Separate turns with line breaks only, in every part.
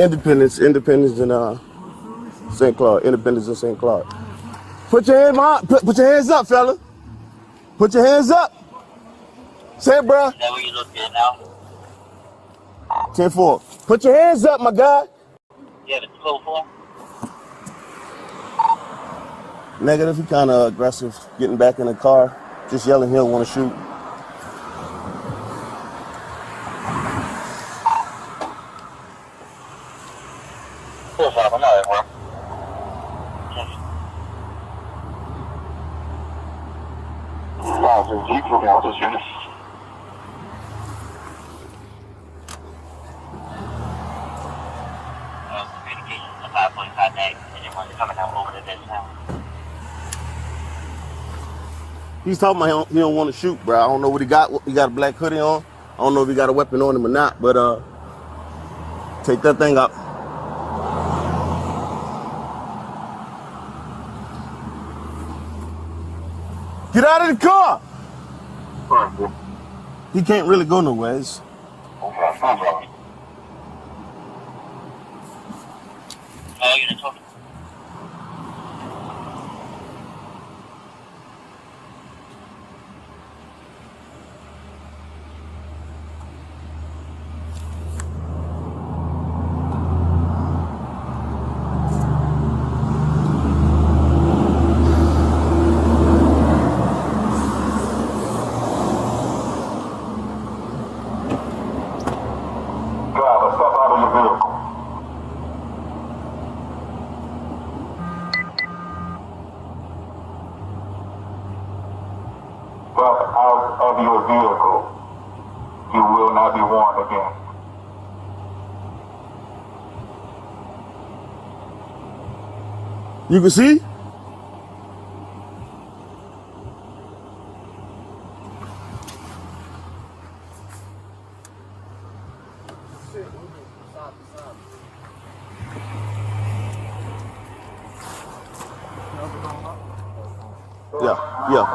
Independence in Saint Claude. Independence in Saint Claude. Put your hands up, fella. Put your hands up. Say it, bro.
Is that where you look at now?
10-4. Put your hands up, my guy.
You have a 12-4?
Negative. He kind of aggressive. Getting back in the car. Just yelling he'll want to shoot.
Cool, Bob. I'm all right, bro. Communication to 545 next, and everyone's coming out over to this now.
He's talking about he don't want to shoot, bro. I don't know what he got. He got a black hoodie on. I don't know if he got a weapon on him or not, but take that thing up. Get out of the car! He can't really go nowhere.
Oh, you're gonna talk.
Driver, step out of your vehicle. Step out of your vehicle. You will not be warned again.
You can see? Yeah.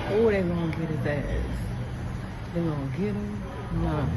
Oh, they gonna get his ass. They gonna get him? No.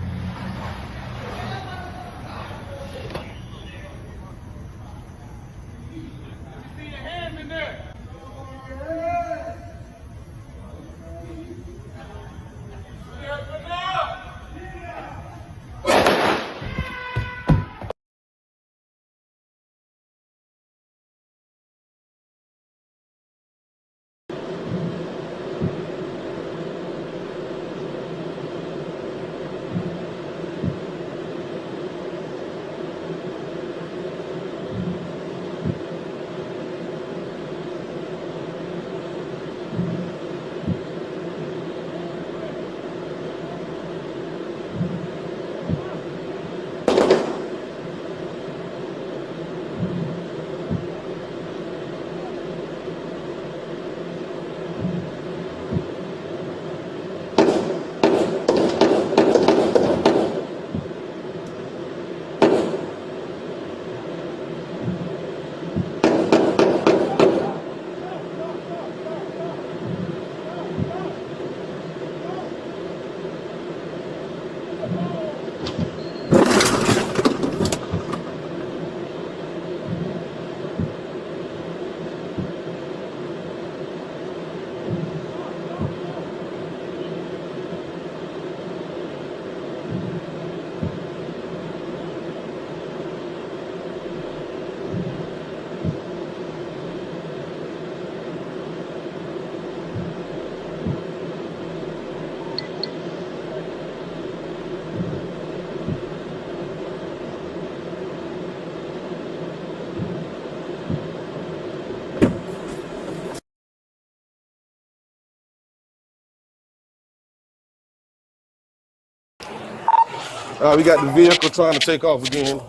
We got the vehicle trying to take off again.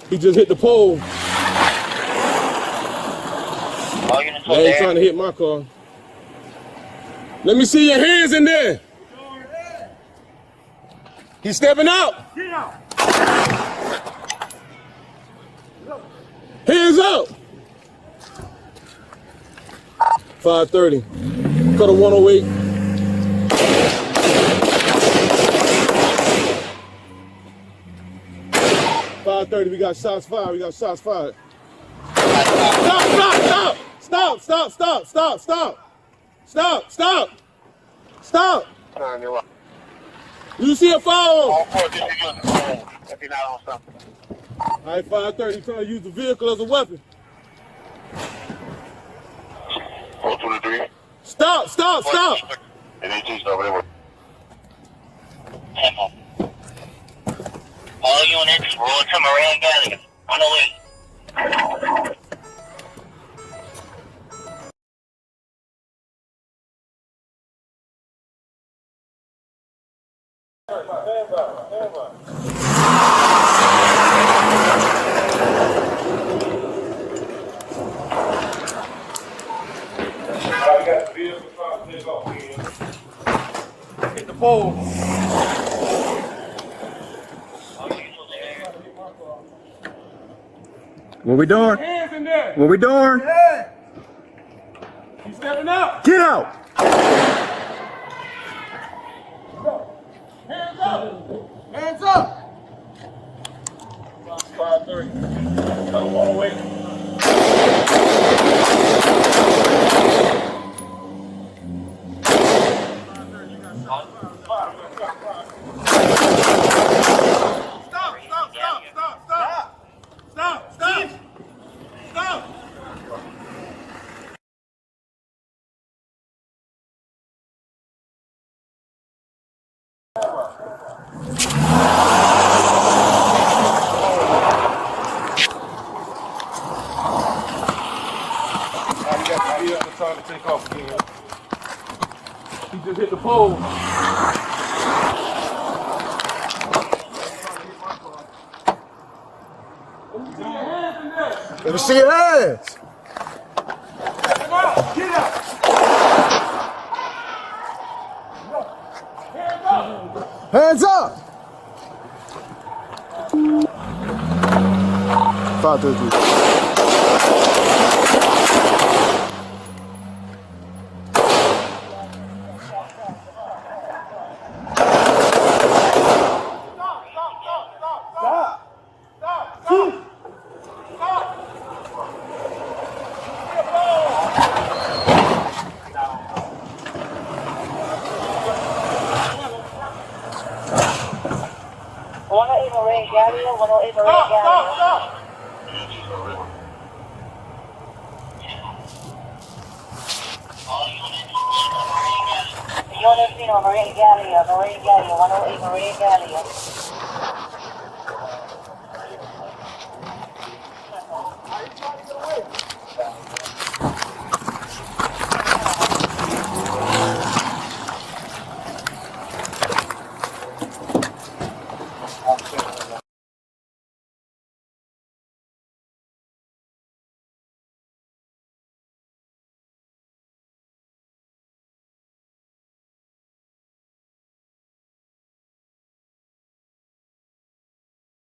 He just hit the pole.
All units
They ain't trying to hit my car. Let me see your hands in there. He's stepping out.
Get out.
Hands up. 530. Cut a 108. We got shots fired. We got shots fired. Stop! Stop! Stop! Stop! Stop! Stop! Stop! Stop! Stop! Stop! You see a foul?
All four, just use the phone if you're not on something.
All right, 530. Trying to use the vehicle as a weapon.
423.
Stop! Stop! Stop!
And they just over there. Temple. All units, roll to Marais and Gallier. 108.
We got the vehicle trying to take off again. Hit the pole.
What we doing?
Hands in there.
What we doing?
He's stepping out.
Get out.
Hands up. Hands up. 530. Cut a 108. Trying to take off again. He just hit the pole.
Let me see your hands.
Get out! Get out!
Hands up. 533.
Gallier, 108 Marais Gallier. Unit Zero, Marais Gallier, 108 Marais Gallier.